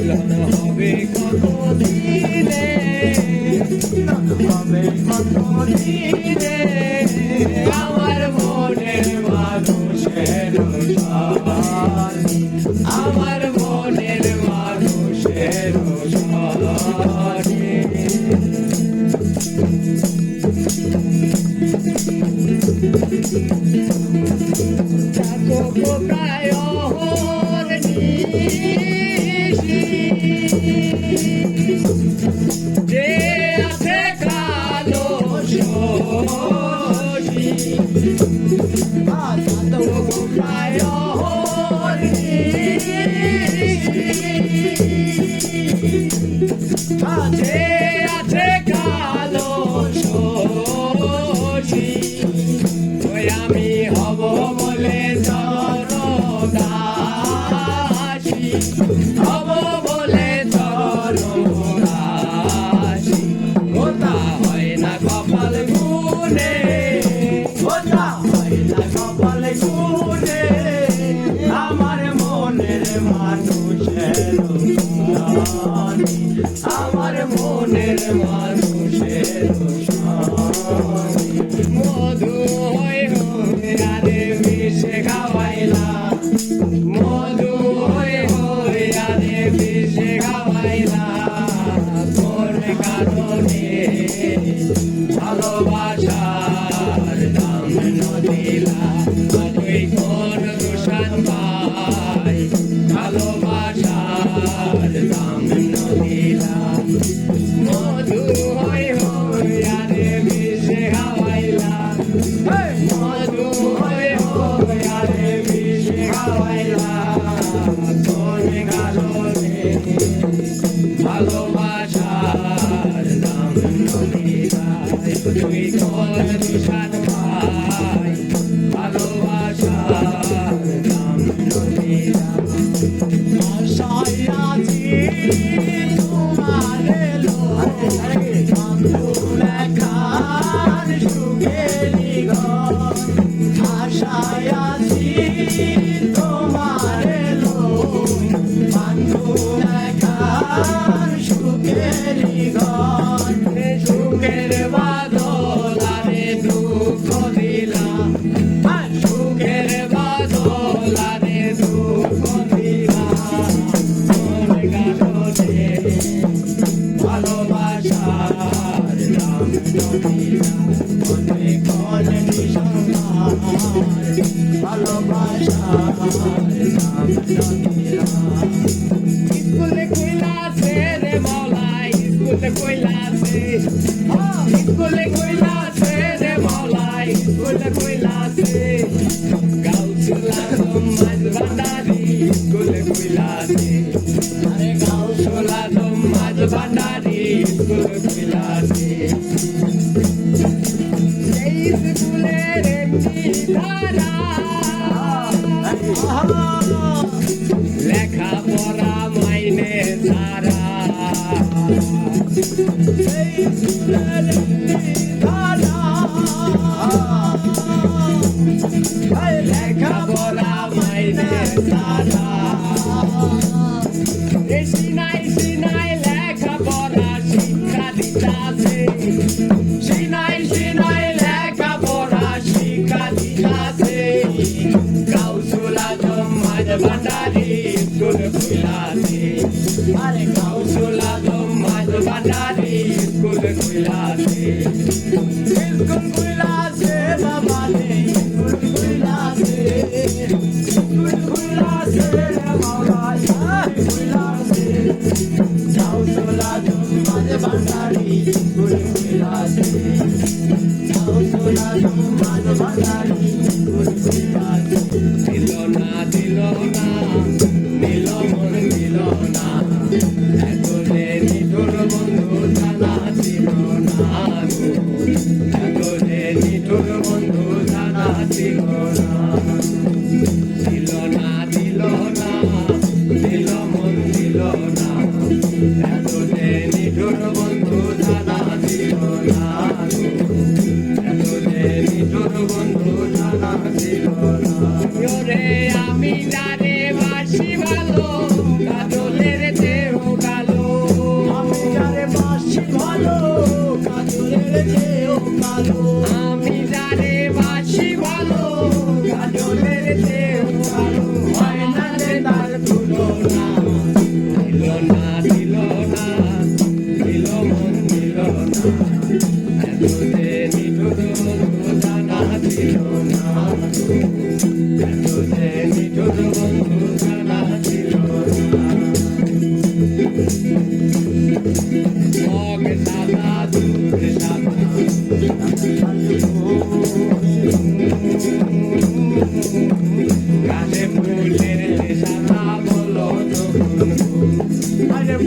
মিলন হবে কত দিনে, মিলন হবে কত দিনে, আমার মনের মানুষের সাথী, আমার মনের মানুষের সাথী। কোথায় যে আছে কালো শশী, কোথায় যে আছে কালো শশী, ওই আমি হব বলে তরদাসী, হব বলে তরদাসী। ওটা হয় না কপাল গুনে, ওটা হয় না কপাল গুনে, আমার মনের মানুষের সাথী, আমার মনের মানুষের সাথী। মধু হয়ে আরে বিষে খাওয়াইলা, মধু হয়ে আরে বিষে খাওয়াইলা, কোন কারণে ভালোবাসার দাম নদিলা, তুই কোন দূষণ পাই ভালোবাসার দাম নদিলা। মধু হয়ে আরে বিষে খাওয়াইলা, মধু হয়ে আরে বিষে খাওয়াইলা, কোন কারণে ভালোবাসার দাম নদিলা, তুই কোন দূষণ পাই ভালোবাসার দাম নদিলা। আশায় আছি তোমার বন্ধু লেখার সুখেরি ঘর, আশায় আছি তোমার বন্ধু লেখার সুখেরি ঘর, সুখের বাদল আরে দুঃখ দিলা, সুখের বাদল আরে দুঃখ দিলা, কোন কারণে ভালোবাসার দাম নদিলা, কোন নিশানার ভালোবাসার দাম নদিলা। স্কুলে কইলাছে রে মলাই, স্কুলে কইলাছে, স্কুলে কইলাছে রে মলাই, স্কুলে কইলাছে, গাউসুলা মাঝ ভান্ডারি, স্কুলে কইলাছে, আরে গাউসুলা মাঝ ভান্ডারি, স্কুলে কইলাছে। এই স্কুলের একটি ধারা, লেখাপড়া মাইনে সারা, এই স্কুলের একটি ধারা, লেখাপড়া মাইনে সারা, সিনাই সিনাই লেখাপড়া শিক্ষা দিতাছে, সিনাই সিনাই লেখাপড়া শিক্ষা দিতাছে, গাউসুলা মাঝ ভান্ডারি স্কুল খুইলাছে, আরে গাউসুলা মাঝ ভান্ডারি স্কুল খুইলাছে, স্কুল খুইলাছে বাবা রে, স্কুল খুইলাছে, স্কুল খুইলাছে মাওলা খুইলাছে, গাউসুলা মাঝ ভান্ডারি স্কুল খুইলাছে, গাউসুলা মাঝ ভান্ডারি স্কুল খুইলাছে। দিল না দিল না নিল মন দিল না, এতলে নিঠুর বন্ধু জানা ছিল না, এতলে নিঠুর বন্ধু জানা ছিল না, দিল না দিল না দিল মন দিল না, এতলে নিঠুর বন্ধু জানা ছিল না, এতলে নিঠুর বন্ধু জানা ছিল না। আমি যারে বাসি ভালো কাজলের দেহ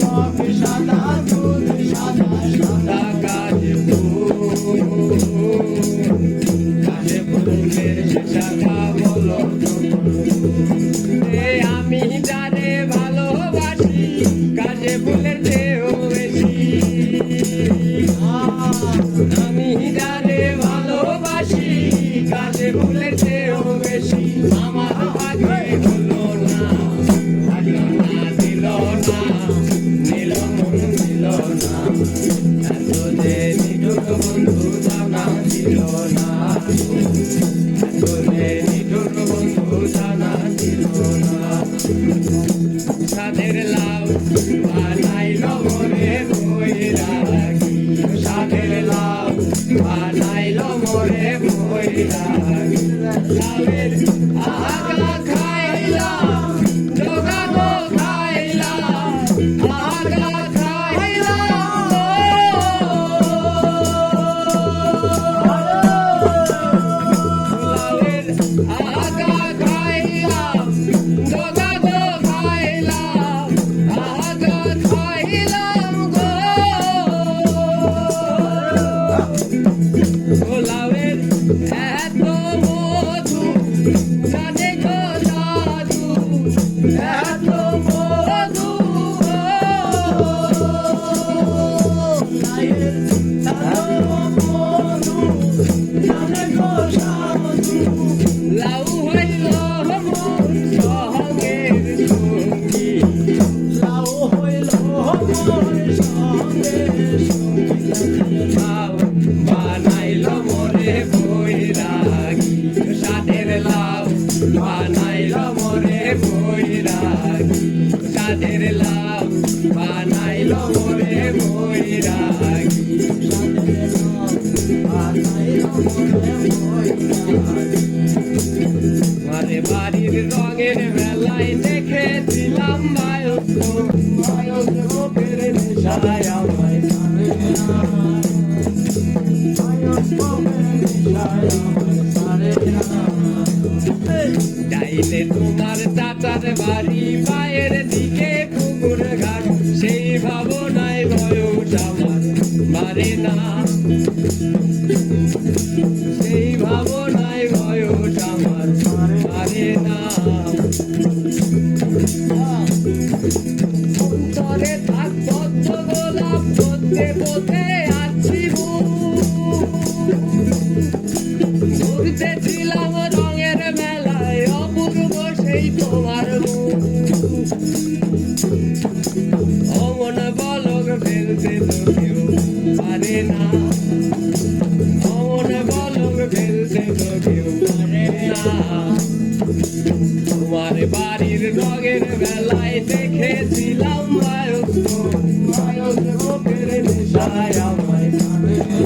পক সাদা দুধ সাদা সাদা কাশে ফুল শাখা বলো আমি যারে ভালোবাসি কাশে ফুলের চেয়েও বেশি আমি যারে ভালোবাসি কাশে ফুলের চেয়েও বেশি আমার ভাগ্যে হলো না থাকলো না দিল না নিল মন দিল না এত যে নিঠুর বন্ধু জানা ছিল না এত যে নিঠুর বন্ধু জানা ছিল না সাদের লাউ বানাইল মোরে বৈরাগী সাদের লাউ বানাইল মোরে বৈরাগী লাউয়ের আগা খাইলাম জোগানো খাইলাম আগা খাইলাম লাউয়ের আগা খাইলাম জোগানো খাইলাম আগা খাইলাম গো লাউয়ের এত মধু জানে গো জাদু এত মধু লাউয়ের এত মধু জানে গো জাদু লাউ হইল মোর সঙ্গের সঙ্গী লাউ হইল মোর সঙ্গের সঙ্গী লাউ বানাইল মোরে বৈরাগী সাদের লাউ বানাইল মোরে বৈরাগী সাদের লাউ বানাইল মোরে বৈরাগী সাদের লাউ বানাইল মোরে বৈরাগী মারে বাড়ির রঙের মেলায় দেখেছিলাম মায়ের নেশায় আমায় জানে না যাইলে তোমার চাচার বাড়ি পায়ের দিকে পুকুর ঘাট সেই ভাবনায় বয়স আমার মারে না সেই ভাবনায় বয়স আমার মারে না অন্তরে থাক পদ্ম গোলাপ পদ্মে পথে আছি ঘুরতেছিলাম রঙের মেলায় অপূর্ব সেই তোমার অমন বলক ফেলতে তো কেউ পারে না অমন বলক ফেলতে তো কেউ পারে না তোমার বাড়ির রঙের মেলায় দেখেছিলাম মায়ের নেশায় আমায় জানে না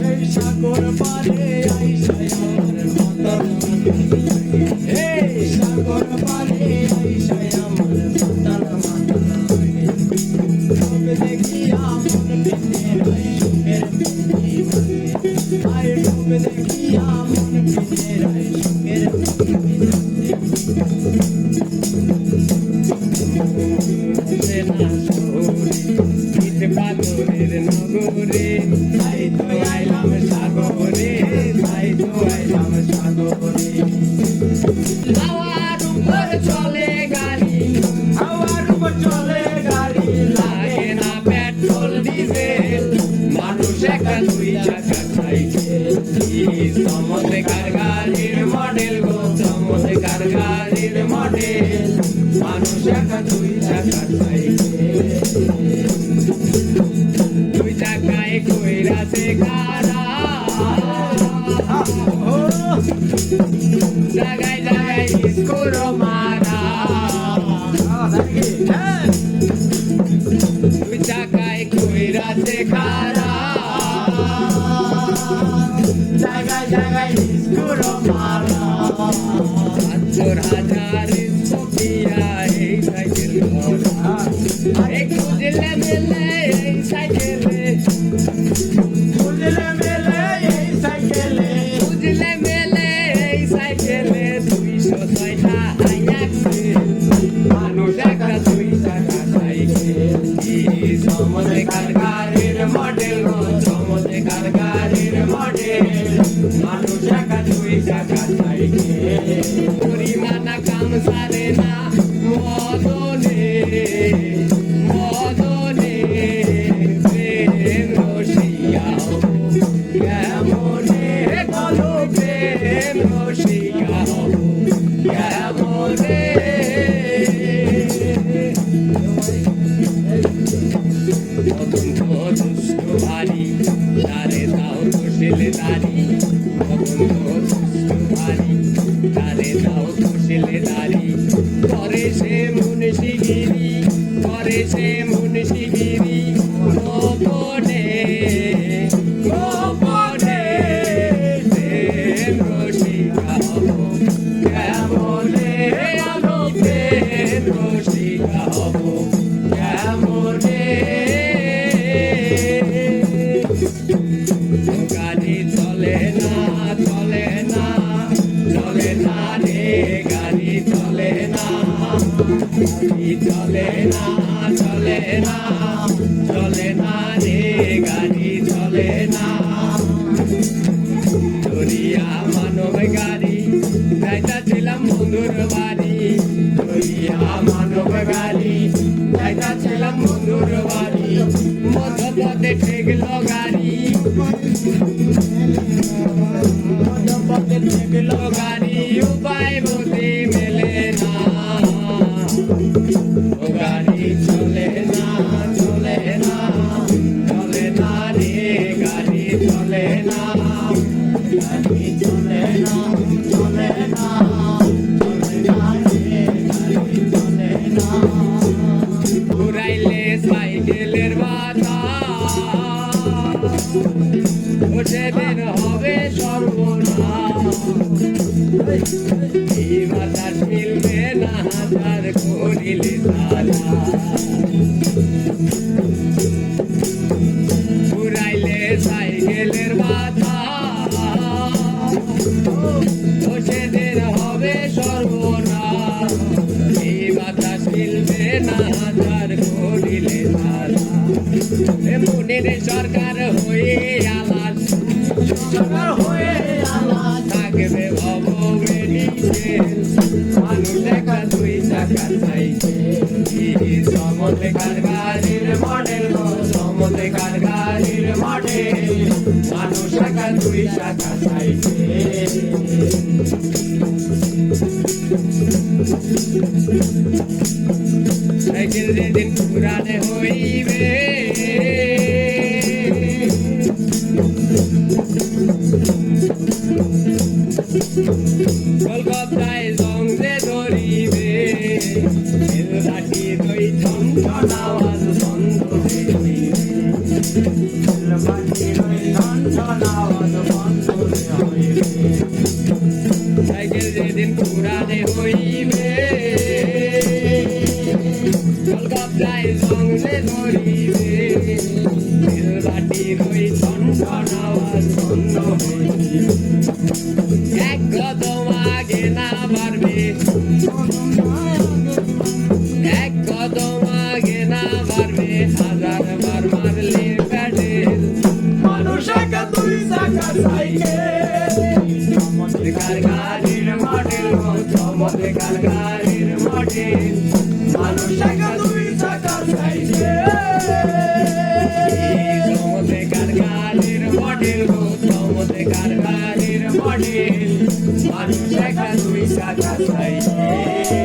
এই সাগর পারে আইসায় আমার মাতার এই সাগর পারে আইসায় আমার মাতার তবে দেখিয়া মন পিনে রাই সুখের পুঁজি আয় তবে দেখিয়া মন পিনে রাই সুখের পাথরের নগরে তাই তো আইলাম সাগরে তাই তো আইলাম সাগরে হাওয়ার উপর চলে গাড়ি হাওয়ার উপর চলে গাড়ি লাগে না পেট্রোল ডিজেল মানুষ একটা দুই চাকা সাইকেল চমৎকার গাড়ির মডেল গো চমৎকার গাড়ির মডেল মানুষ একটা দুই চাকা সাইকেল দুই চাকায় কইরাছে কারা জাগায় জাগায় স্কুর মারা দুই চাকায় কইরাছে কারা জাগায় জাগায় স্কুর মারা ৭০,০০০ সফিয়া এই সাইকেল ঘোড়া একটু দিলে মেলে এই সাইকেলে খুঁজলে মেলে এই সাইকেলে রসিকা হব কেমন রে পতঙ্গ দুষ্ট ভারী তারে দাও তোষেলে দাড়ি পতঙ্গ দুষ্ট ভারী তারে দাও তোষেলে দাড়ি করে সে মুন্সিগিরি করে সে মুন্সিগিরি গোপনে গোপনে প্রেম রসিকা হব কেমন রে আমি প্রেম রসিকা হব কেমন রে গাড়ি চলে না চলে না চলে না রে গাড়ি চলে না গাড়ি চলে না চলে না চলে না রে গাড়ি চলে না দরিয়া মানব গাড়ি যাইতাছিলাম বন্ধুর বাড়ি দরিয়া মানব গাড়ি যাইতাছিলাম বন্ধুর বাড়ি মধ্যপথে ঠেকলো গাড়ি মধ্যপথে ঠেকলো গাড়ি উপায় বলতে মেলে না ও গাড়ি চলে না চলে না চলে না রে গাড়ি চলে না গাড়ি চলে না চলে না চলে না রে গাড়ি চলে না ঘুরাইলে সাইকেলের বাতাস সেদিন হবে সর্বনাশ এই বাতাস মিলবে না হাজার করিলে তারা ঘুরাইলে সাইকেলের বাতাস সেদিন হবে সর্বনাশ এই বাতাস মিলবে না হাজার করিলে তারা মুনির সরকার হয়ে আলাস সরকার হয়ে আলাস থাকবে ভব মেডিকেল মানুষ দেখা দুই চাকা সাইকেল সমতেকার গাড়ির মডেল সমতেকার গাড়ির মডেল মানুষ দেখা দুই চাকা সাইকেল সাইকেল যেদিন পুরানে হইবে কলকাতায় সঙ্গে ধরিবে লাঠি দই ছন আওয়াজ বন্ধ হইবে লাঠি দই ছন আওয়াজ বন্ধ হইবে সাইকেল যেদিন পুরানে হইবে কলকাতায় সঙ্গে ধরিবে লাঠি দই ছন আওয়াজ বন্ধ হইবে এক কদম আগে না বাড়বে এক কদম আগে না বাড়বে হাজার বার মারলে প্যাডেল মানুষ একা দুই চাকা সাইকেল চমৎকার গাড়ির মডেল চমৎকার গাড়ির মডেল মানুষ একা দুই চাকা সাইকেল চমৎকার গাড়ির মডেল চমৎকার গাড়ির মডেল মানুষ একা দুই চাকা সাইকেল